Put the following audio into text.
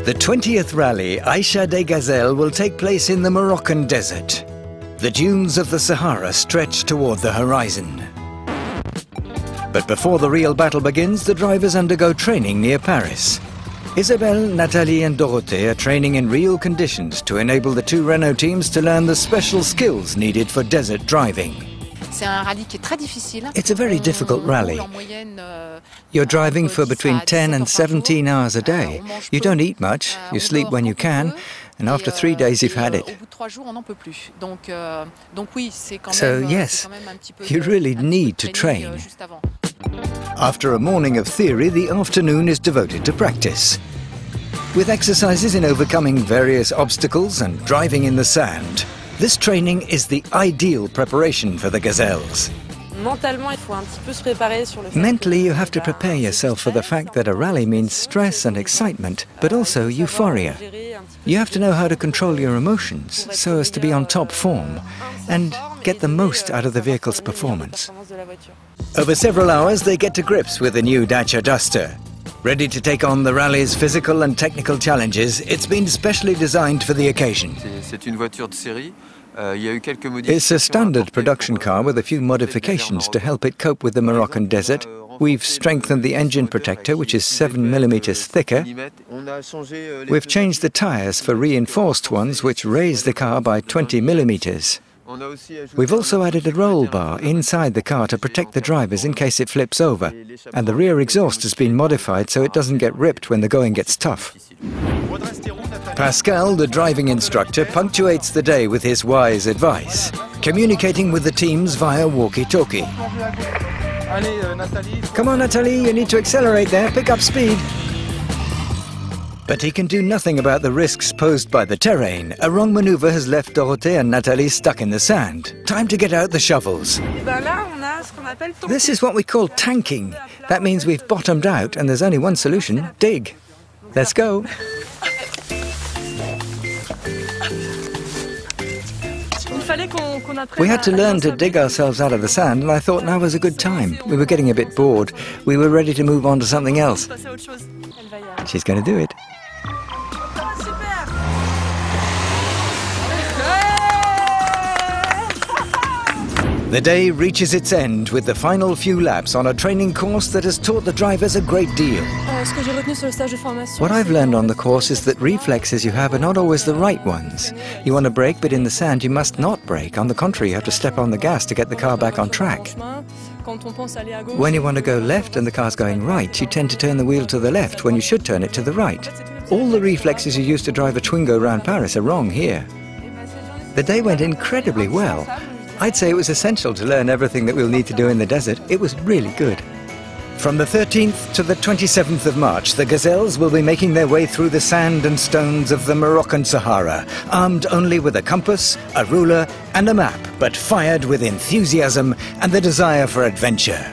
The 20th rally, Aïcha des Gazelles, will take place in the Moroccan desert. The dunes of the Sahara stretch toward the horizon. But before the real battle begins, the drivers undergo training near Paris. Isabelle, Nathalie and Dorothée are training in real conditions to enable the two Renault teams to learn the special skills needed for desert driving. It's a very difficult rally. You're driving for between 10 and 17 hours a day. You don't eat much, you sleep when you can, and after 3 days you've had it. So yes, you really need to train. After a morning of theory, the afternoon is devoted to practice. With exercises in overcoming various obstacles and driving in the sand, this training is the ideal preparation for the Gazelles. Mentally, you have to prepare yourself for the fact that a rally means stress and excitement, but also euphoria. You have to know how to control your emotions so as to be on top form and get the most out of the vehicle's performance. Over several hours, they get to grips with the new Dacia Duster. Ready to take on the rally's physical and technical challenges, it's been specially designed for the occasion. It's a standard production car with a few modifications to help it cope with the Moroccan desert. We've strengthened the engine protector, which is 7 millimeters thicker. We've changed the tires for reinforced ones, which raise the car by 20 millimeters. We've also added a roll bar inside the car to protect the drivers in case it flips over, and the rear exhaust has been modified so it doesn't get ripped when the going gets tough. Pascal, the driving instructor, punctuates the day with his wise advice, communicating with the teams via walkie-talkie. Come on, Nathalie, you need to accelerate there, pick up speed. But he can do nothing about the risks posed by the terrain. A wrong maneuver has left Dorothée and Nathalie stuck in the sand. Time to get out the shovels. This is what we call tanking. That means we've bottomed out and there's only one solution: dig. Let's go. We had to learn to dig ourselves out of the sand, and I thought now was a good time. We were getting a bit bored. We were ready to move on to something else. She's going to do it. The day reaches its end with the final few laps on a training course that has taught the drivers a great deal. What I've learned on the course is that reflexes you have are not always the right ones. You want to brake, but in the sand you must not brake. On the contrary, you have to step on the gas to get the car back on track. When you want to go left and the car's going right, you tend to turn the wheel to the left when you should turn it to the right. All the reflexes you use to drive a Twingo around Paris are wrong here. The day went incredibly well. I'd say it was essential to learn everything that we'll need to do in the desert. It was really good. From the 13th to the 27th of March, the Gazelles will be making their way through the sand and stones of the Moroccan Sahara, armed only with a compass, a ruler and a map, but fired with enthusiasm and the desire for adventure.